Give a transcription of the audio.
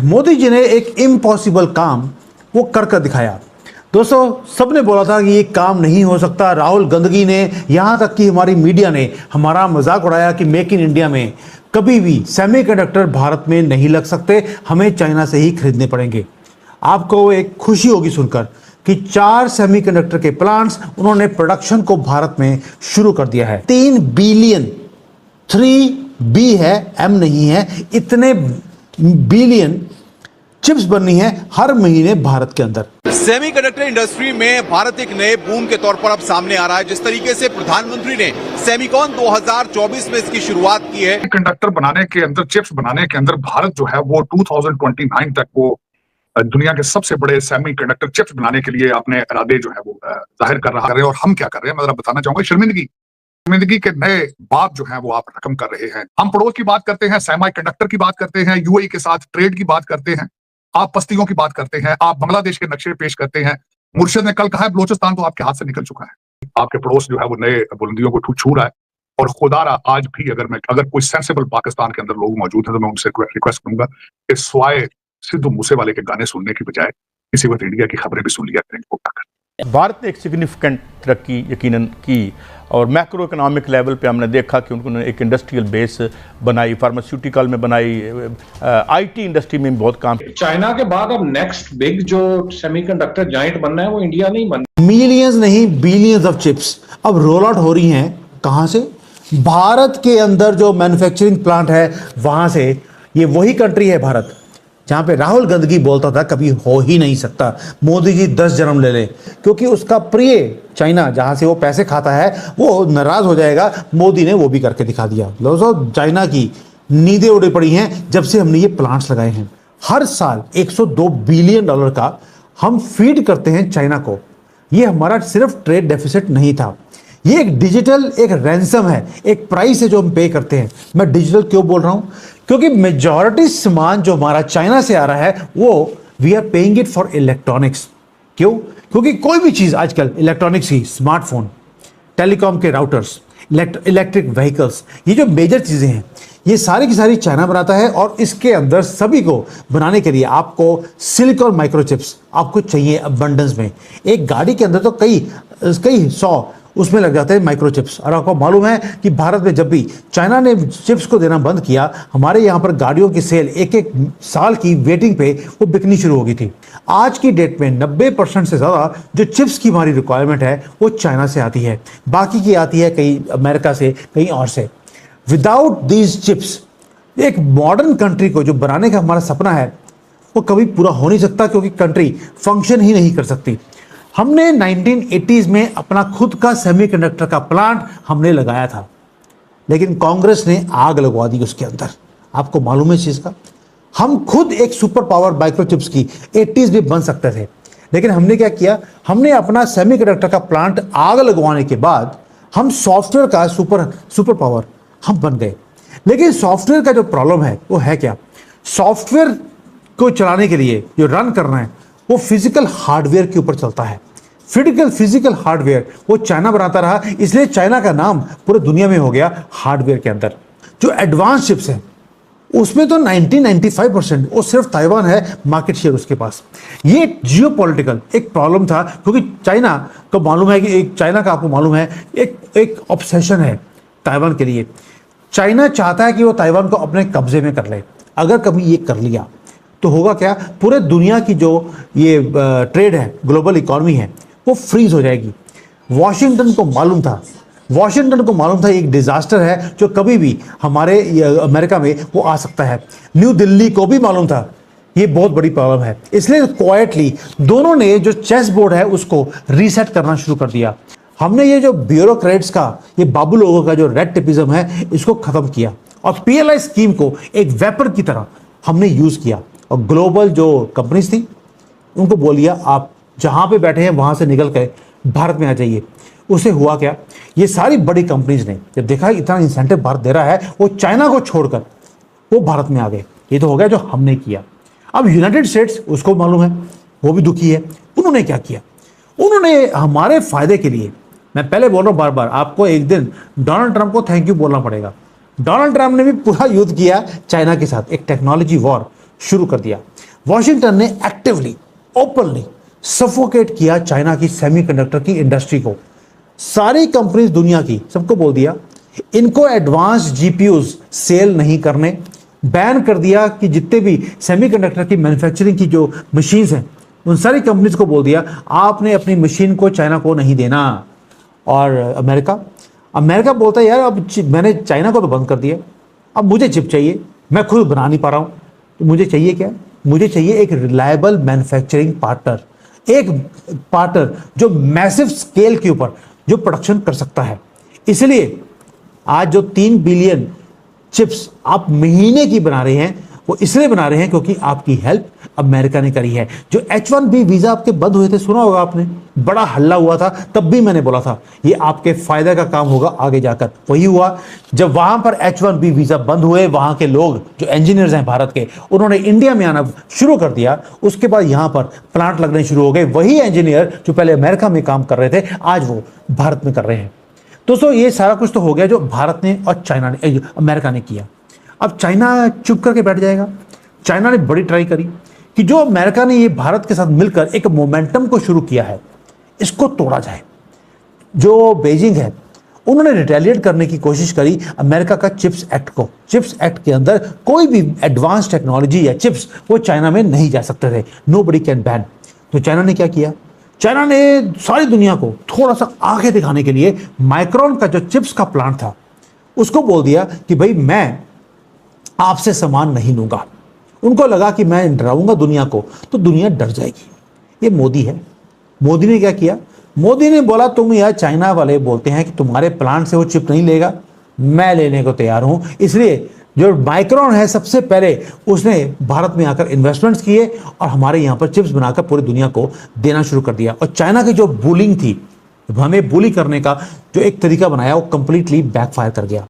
मोदी जी ने एक इम्पॉसिबल काम वो कर दिखाया। दोस्तों, सबने बोला था कि ये काम नहीं हो सकता। राहुल गांधी ने, यहाँ तक कि हमारी मीडिया ने हमारा मजाक उड़ाया कि मेक इन इंडिया में कभी भी सेमीकंडक्टर भारत में नहीं लग सकते, हमें चाइना से ही खरीदने पड़ेंगे। आपको एक खुशी होगी सुनकर कि 4 सेमीकंडक्टर के प्लांट्स उन्होंने प्रोडक्शन को भारत में शुरू कर दिया है। 3 बिलियन, 3B है, M नहीं है, इतने बिलियन चिप्स बननी है हर महीने भारत के अंदर। सेमीकंडक्टर इंडस्ट्री में भारत एक नए बूम के तौर पर अब सामने आ रहा है। जिस तरीके से प्रधानमंत्री ने सेमीकॉन 2024 में इसकी शुरुआत की है। कंडक्टर बनाने के अंदर, चिप्स बनाने के अंदर भारत जो है वो 2029 तक वो दुनिया के सबसे बड़े सेमीकंडक्टर चिप्स बनाने के लिए अपने इरादे जो है वो जाहिर कर रहा है। और हम क्या कर रहे हैं, मैं जरा बताना चाहूंगा। शर्मिंदगी के नए बात जो है वो आप रकम कर रहे हैं। हम पड़ोस की बात करते हैं, सेमीकंडक्टर की बात करते हैं, यूएई के साथ ट्रेड की बात करते हैं, आप बस्तियों की बात करते हैं, आप बांग्लादेश के नक्शे पेश करते हैं। मुर्शिद ने कल कहा है बलोचिस्तान तो आपके हाथ से निकल चुका है। आपके पड़ोस जो है वो नए बुलंदियों को छू रहा है। और खुदारा आज भी अगर कोई सेंसिबल पाकिस्तान के अंदर लोग मौजूद हैं तो मैं उनसे रिक्वेस्ट करूंगा कि स्वाय सिद्धू मूसेवाले के गाने सुनने की बजाय इसी वक्त इंडिया की खबरें भी सुन लिया करें। भारत ने एक सिग्निफिकेंट तरक्की यकीनन की और मैक्रो इकोनॉमिक लेवल पे हमने देखा कि उन्होंने एक इंडस्ट्रियल बेस बनाई, फार्मास्यूटिकल में बनाई, आईटी इंडस्ट्री में बहुत काम। चाइना के बाद अब नेक्स्ट बिग जो सेमीकंडक्टर जायंट बनना है वो इंडिया नहीं बनना। मिलियंस नहीं, बिलियंस ऑफ चिप्स अब रोल आउट हो रही हैं। कहां से? भारत के अंदर जो मैन्युफैक्चरिंग प्लांट है वहां से। ये वही कंट्री है भारत जहां पे राहुल गांधी बोलता था कभी हो ही नहीं सकता, मोदी जी 10 जन्म ले लें, क्योंकि उसका प्रिय चाइना जहां से वो पैसे खाता है वो नाराज हो जाएगा। मोदी ने वो भी करके दिखा दिया। दोस्तों, चाइना की नींदें उड़ी पड़ी हैं जब से हमने ये प्लांट्स लगाए हैं। हर साल $102 बिलियन का हम फीड करते हैं चाइना को। ये हमारा सिर्फ ट्रेड डेफिसिट नहीं था, ये एक डिजिटल एक रैंसम है, एक प्राइस है जो हम पे करते हैं। मैं डिजिटल क्यों बोल रहा हूं? क्योंकि मेजॉरिटी सामान जो हमारा चाइना से आ रहा है वो we are paying it for electronics. क्यों? क्योंकि कोई भी चीज आजकल इलेक्ट्रॉनिक्स की, स्मार्टफोन, टेलीकॉम के राउटर्स, इलेक्ट्रिक व्हीकल्स, ये जो मेजर चीजें हैं ये सारी की सारी चाइना बनाता है। और इसके अंदर सभी को बनाने के लिए आपको सिलिकॉन माइक्रोचिप्स आपको चाहिए अबंडेंस में। एक गाड़ी के अंदर तो कई 100 उसमें लग जाते हैं माइक्रोचिप्स। और आपको मालूम है कि भारत में जब भी चाइना ने चिप्स को देना बंद किया, हमारे यहाँ पर गाड़ियों की सेल एक साल की वेटिंग पे वो बिकनी शुरू हो गई थी। आज की डेट में 90% से ज़्यादा जो चिप्स की हमारी रिक्वायरमेंट है वो चाइना से आती है, बाकी की आती है कहीं अमेरिका से, कहीं और से। विदाउट दीज चिप्स एक मॉडर्न कंट्री को जो बनाने का हमारा सपना है वो कभी पूरा हो नहीं सकता, क्योंकि कंट्री फंक्शन ही नहीं कर सकती। हमने 1980s में अपना खुद का सेमीकंडक्टर का प्लांट हमने लगाया था, लेकिन कांग्रेस ने आग लगवा दी उसके अंदर। आपको मालूम है इस चीज का? हम खुद एक सुपर पावर माइक्रोचिप्स की 80s में बन सकते थे, लेकिन हमने क्या किया? हमने अपना सेमीकंडक्टर का प्लांट आग लगवाने के बाद हम सॉफ्टवेयर का सुपर पावर हम बन गए। लेकिन सॉफ्टवेयर का जो प्रॉब्लम है वो है क्या? सॉफ्टवेयर को चलाने के लिए जो रन करना है वो फिजिकल हार्डवेयर के ऊपर चलता है। फिजिकल हार्डवेयर वो चाइना बनाता रहा, इसलिए चाइना का नाम पूरे दुनिया में हो गया हार्डवेयर के अंदर। जो एडवांस चिप्स हैं उसमें तो 90-95% वो सिर्फ ताइवान है मार्केट शेयर उसके पास। ये जियोपॉलिटिकल एक प्रॉब्लम था, क्योंकि चाइना को मालूम है कि चाइना का आपको मालूम है एक ऑब्सेशन है ताइवान के लिए। चाइना चाहता है कि वो ताइवान को अपने कब्जे में कर ले। अगर कभी ये कर लिया तो होगा क्या? पूरे दुनिया की जो ये ट्रेड है, ग्लोबल इकोनॉमी है, वो फ्रीज हो जाएगी। वाशिंगटन को मालूम था एक डिजास्टर है जो कभी भी हमारे अमेरिका में वो आ सकता है। न्यू दिल्ली को भी मालूम था ये बहुत बड़ी प्रॉब्लम है, इसलिए क्वाइटली दोनों ने जो चेस बोर्ड है उसको रीसेट करना शुरू कर दिया। हमने ये जो ब्यूरोक्रेट्स का, ये बाबू लोगों का जो रेड टेपिज्म है, इसको खत्म किया और पीएलआई स्कीम को एक वेपन की तरह हमने यूज किया। और ग्लोबल जो कंपनीज थी उनको बोलिया आप जहां पे बैठे हैं वहां से निकल कर भारत में आ जाइए। उससे हुआ क्या? ये सारी बड़ी कंपनीज ने जब देखा इतना इंसेंटिव भारत दे रहा है, वो चाइना को छोड़कर वो भारत में आ गए। ये तो हो गया जो हमने किया। अब यूनाइटेड स्टेट्स, उसको मालूम है, वो भी दुखी है। उन्होंने क्या किया? उन्होंने हमारे फायदे के लिए, मैं पहले बोल रहा हूं बार बार, आपको एक दिन डोनाल्ड ट्रंप को थैंक यू बोलना पड़ेगा। डोनाल्ड ट्रंप ने भी पूरा युद्ध किया चाइना के साथ, एक टेक्नोलॉजी वॉर शुरू कर दिया। वॉशिंगटन ने एक्टिवली, ओपनली सफोकेट किया चाइना की सेमीकंडक्टर की इंडस्ट्री को। सारी कंपनीज दुनिया की सबको बोल दिया इनको एडवांस जीपीयूज सेल नहीं करने, बैन कर दिया कि जितने भी सेमीकंडक्टर की मैन्युफैक्चरिंग की जो मशीन्स हैं उन सारी कंपनीज को बोल दिया आपने अपनी मशीन को चाइना को नहीं देना। और अमेरिका बोलता है यार अब मैंने चाइना को तो बंद कर दिया, अब मुझे चिप चाहिए, मैं खुद बना नहीं पा रहा हूं, तो मुझे चाहिए क्या? मुझे चाहिए एक रिलायबल मैन्युफैक्चरिंग पार्टनर, एक पार्टनर जो मैसिव स्केल के ऊपर जो प्रोडक्शन कर सकता है। इसलिए आज जो 3 बिलियन चिप्स आप महीने की बना रहे हैं वो इसलिए बना रहे हैं क्योंकि आपकी हेल्प अमेरिका ने करी है। जो H1B वीजा आपके बंद हुए थे, सुना होगा आपने, बड़ा हल्ला हुआ था, तब भी मैंने बोला था ये आपके फायदे का काम होगा आगे जाकर। वही हुआ, जब वहां पर H1B वीजा बंद हुए, वहां के लोग जो इंजीनियर्स हैं भारत के, उन्होंने इंडिया में आना शुरू कर दिया। उसके बाद यहां पर प्लांट लगने शुरू हो गए। वही इंजीनियर जो पहले अमेरिका में काम कर रहे थे आज वो भारत में कर रहे हैं। दोस्तों ये सारा कुछ तो हो गया जो भारत ने और चाइना ने, अमेरिका ने किया। अब चाइना चुप करके बैठ जाएगा? चाइना ने बड़ी ट्राई करी कि जो अमेरिका ने ये भारत के साथ मिलकर एक मोमेंटम को शुरू किया है इसको तोड़ा जाए। जो बेजिंग है उन्होंने रिटेलिएट करने की कोशिश करी अमेरिका का चिप्स एक्ट को। चिप्स एक्ट के अंदर कोई भी एडवांस टेक्नोलॉजी या चिप्स वो चाइना में नहीं जा सकते थे, नोबडी कैन बैन। तो चाइना ने क्या किया? चाइना ने सारी दुनिया को थोड़ा सा आगे दिखाने के लिए माइक्रोन का जो चिप्स का प्लांट था उसको बोल दिया कि भाई मैं आपसे सामान नहीं लूंगा। उनको लगा कि मैं डराऊंगा दुनिया को तो दुनिया डर जाएगी। ये मोदी है। मोदी ने क्या किया? मोदी ने बोला तुम यार चाइना वाले बोलते हैं कि तुम्हारे प्लांट से वो चिप नहीं लेगा, मैं लेने को तैयार हूं। इसलिए जो माइक्रोन है सबसे पहले उसने भारत में आकर इन्वेस्टमेंट्स किए और हमारे यहां पर चिप्स बनाकर पूरी दुनिया को देना शुरू कर दिया। और चाइना की जो बुलिंग थी, हमें बुली करने का जो एक तरीका बनाया वो कंप्लीटली बैकफायर कर गया।